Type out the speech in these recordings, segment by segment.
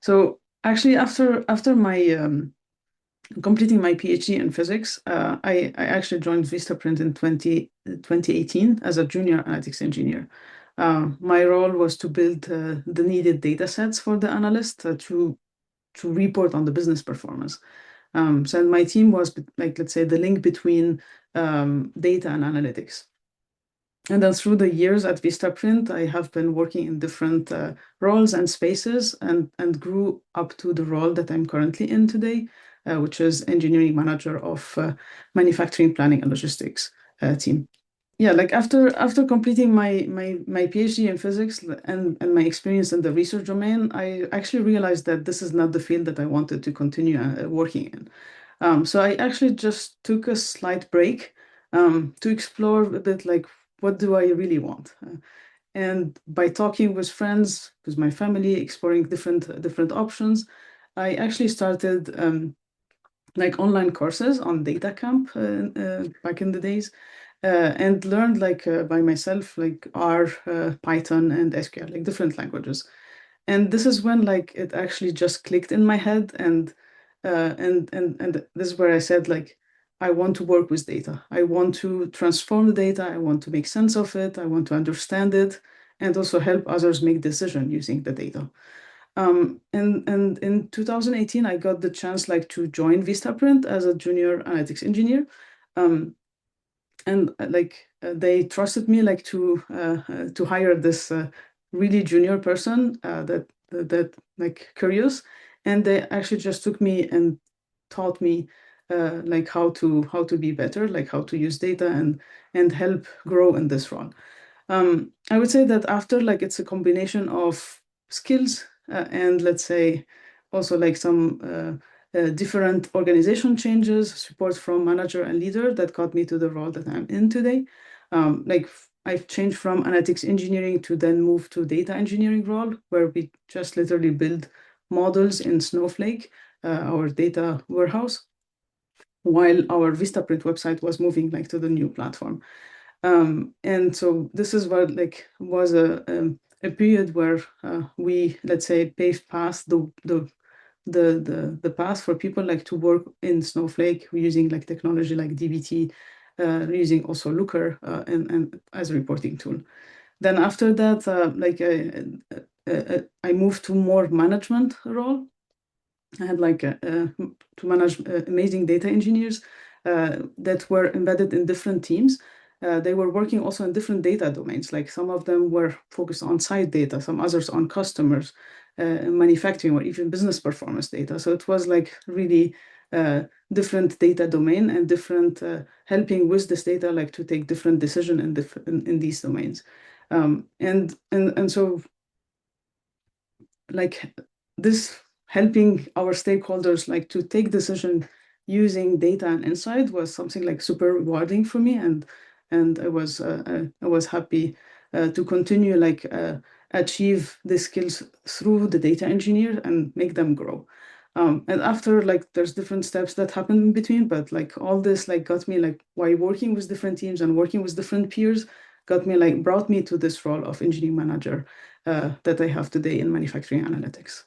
So actually, after my completing my PhD in physics, I actually joined VistaPrint in 2018 as a junior analytics engineer. My role was to build the needed data sets for the analyst to report on the business performance. So my team was like, let's say, the link between data and analytics. And then through the years at VistaPrint, I have been working in different roles and spaces and grew up to the role that I'm currently in today, which is engineering manager of manufacturing planning and logistics team. Yeah, like after completing my PhD in physics and my experience in the research domain, I actually realized that this is not the field that I wanted to continue working in. So I actually just took a slight break to explore a bit like what do I really want? And by talking with friends, with my family, exploring different options, I actually started like online courses on data camp back in the days and learned like by myself like R, Python, and SQL, like different languages. And this is when like it actually just clicked in my head, and this is where I said like I want to work with data. I want to transform the data. I want to make sense of it. I want to understand it, and also help others make decisions using the data. And in 2018, I got the chance like to join VistaPrint as a junior analytics engineer. Um, and they trusted me like to hire this really junior person that like curious, and they actually just took me and taught me like how to be better, like how to use data and help grow in this role. I would say that after like it's a combination of skills and let's say also like some different organization changes, support from manager and leader that got me to the role that I'm in today. Like I've changed from analytics engineering to then move to data engineering role, where we just literally build models in Snowflake, our data warehouse, while our VistaPrint website was moving like to the new platform. And so this is what like was a period where we, let's say, paved past the path for people like to work in Snowflake using like technology like dbt, using also Looker and as a reporting tool. Then after that, I moved to more management role. I had like to manage amazing data engineers that were embedded in different teams. They were working also in different data domains. Like some of them were focused on site data, some others on customers, manufacturing, or even business performance data. So it was like really different data domain and different helping with this data, like to take different decision in these domains. And so like this helping our stakeholders like to take decision using data and insight was something like super rewarding for me, and I was happy to continue like achieve the skills through the data engineer and make them grow. And after like there's different steps that happen in between, but like all this like got me like while working with different teams and working with different peers got me like brought me to this role of engineering manager that I have today in manufacturing analytics.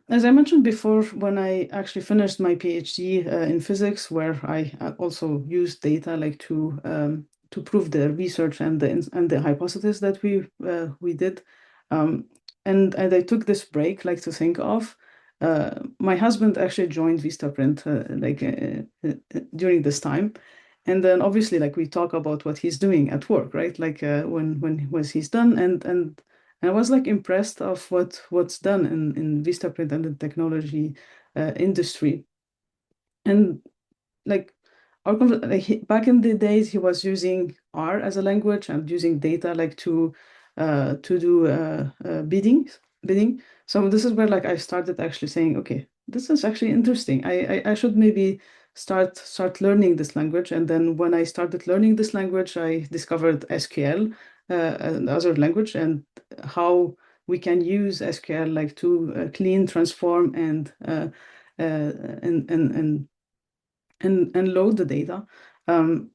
As I mentioned before, when I actually finished my PhD in physics, where I also used data like to prove the research and the hypothesis that we did, um, and I took this break like to think of. My husband actually joined VistaPrint during this time, and then obviously like we talk about what he's doing at work, right? Like when was he's done, and I was like impressed of what's done in VistaPrint and the technology industry. And like back in the days, he was using R as a language and using data like to do bidding. So this is where like I started actually saying, okay, this is actually interesting. I should maybe start learning this language. And then when I started learning this language, I discovered SQL, another language, and how we can use SQL like to clean, transform, and load the data. And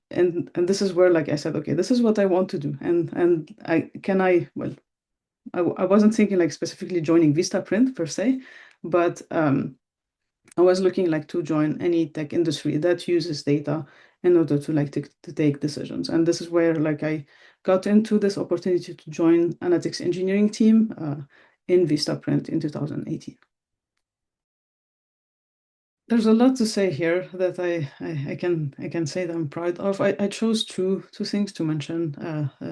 this is where like I said, okay, this is what I want to do, and I can I well I wasn't thinking like specifically joining VistaPrint per se, but I was looking like to join any tech industry that uses data in order to like to take decisions. And this is where like I got into this opportunity to join analytics engineering team in VistaPrint in 2018. There's a lot to say here that I can say that I'm proud of. I chose two things to mention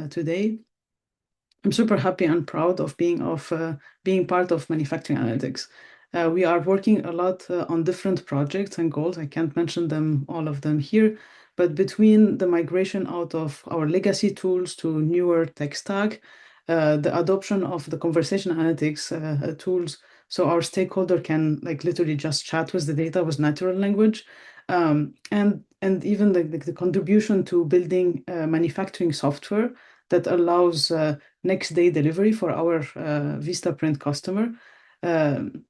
today. I'm super happy and proud of being part of manufacturing analytics. We are working a lot on different projects and goals. I can't mention them all of them here, but between the migration out of our legacy tools to newer tech stack, the adoption of the conversation analytics tools, so our stakeholder can like literally just chat with the data with natural language, and even the contribution to building manufacturing software that allows next day delivery for our VistaPrint customer. Um,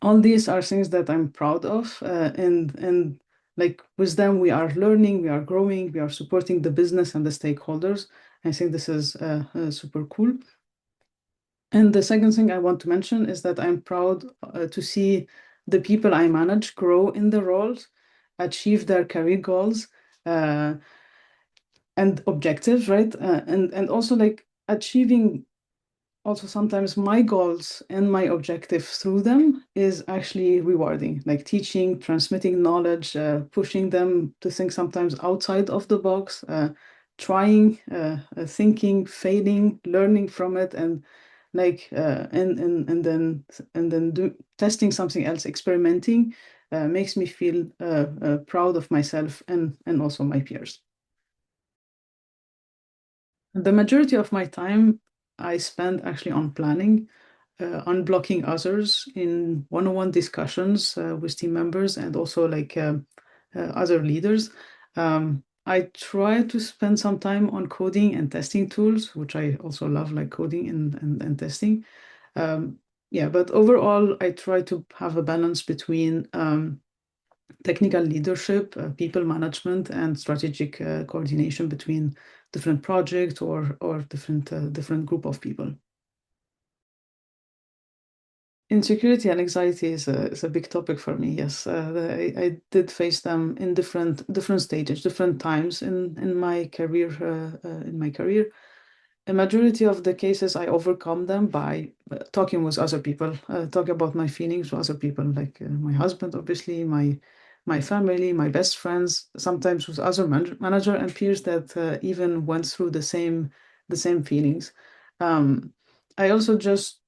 all these are things that I'm proud of, and like with them we are learning, we are growing, we are supporting the business and the stakeholders. I think this is super cool. And the second thing I want to mention is that I'm proud to see the people I manage grow in the roles, achieve their career goals, uh, and objectives, right? And also like achieving also sometimes my goals and my objective through them is actually rewarding, like teaching, transmitting knowledge, pushing them to think sometimes outside of the box, trying, thinking, failing, learning from it, and like and then testing something else, experimenting, makes me feel proud of myself and also my peers. The majority of my time I spend actually on planning, unblocking others in one-on-one discussions with team members and also like other leaders. I try to spend some time on coding and testing tools, which I also love, like coding and testing. Um, yeah, but overall, I try to have a balance between technical leadership, people management, and strategic coordination between different projects or different group of people. Insecurity and anxiety is a big topic for me. Yes, I did face them in different stages, different times in my career. In my career, a majority of the cases I overcome them by talking with other people, talk about my feelings with other people, like my husband, obviously, my family, my best friends, sometimes with other manager and peers that even went through the same feelings. Um, I also just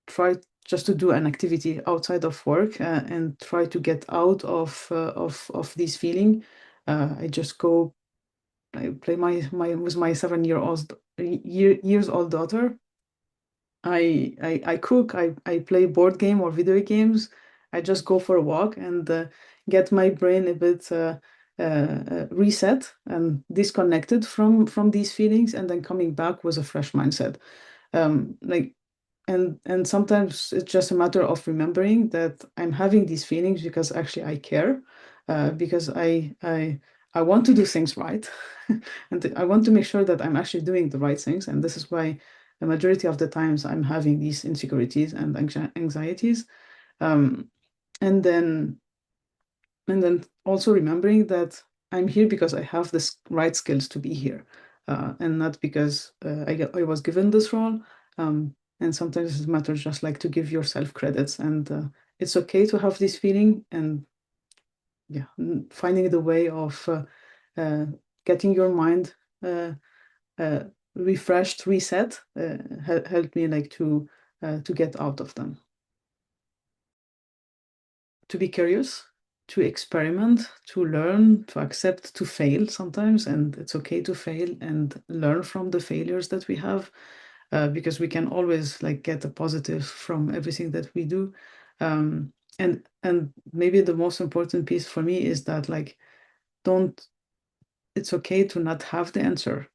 try just to do an activity outside of work and try to get out of this feeling. I just go I play my with my 7 years old daughter. I cook, I play board game or video games. I just go for a walk and get my brain a bit reset and disconnected from these feelings, and then coming back with a fresh mindset. Like and sometimes it's just a matter of remembering that I'm having these feelings because actually I care, because I want to do things right, and I want to make sure that I'm actually doing the right things. And this is why the majority of the times I'm having these insecurities and anxieties. Um, and then and then also remembering that I'm here because I have the right skills to be here, and not because I was given this role. And sometimes it matters just like to give yourself credits, and it's okay to have this feeling, and yeah, finding the way of uh, getting your mind uh, uh, refreshed, reset, helped me like to get out of them. To be curious, to experiment, to learn, to accept to fail sometimes. And it's okay to fail and learn from the failures that we have, because we can always like get a positive from everything that we do. And maybe the most important piece for me is that like don't it's okay to not have the answer.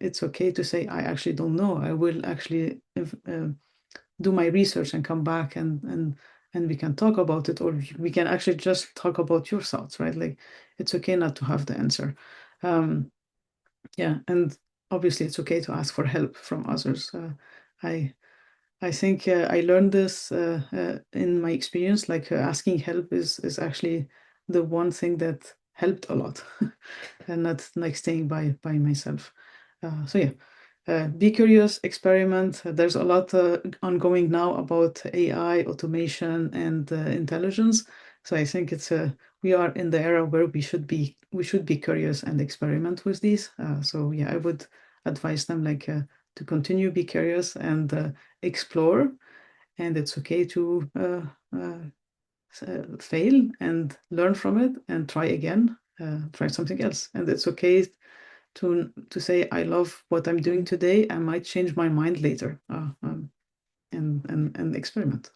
It's okay to say, I actually don't know. I will actually do my research and come back and we can talk about it, or we can actually just talk about your thoughts, right? Like it's okay not to have the answer. Um, yeah, and obviously it's okay to ask for help from others. I I think I learned this in my experience. Like asking help is actually the one thing that helped a lot, and not like staying by myself. So yeah, be curious, experiment. There's a lot ongoing now about AI, automation, and intelligence. So I think it's we are in the era where we should be curious and experiment with these. So yeah, I would advise them like to continue be curious and explore, and it's okay to fail and learn from it and try again, try something else, and it's okay to say I love what I'm doing today. I might change my mind later, and experiment.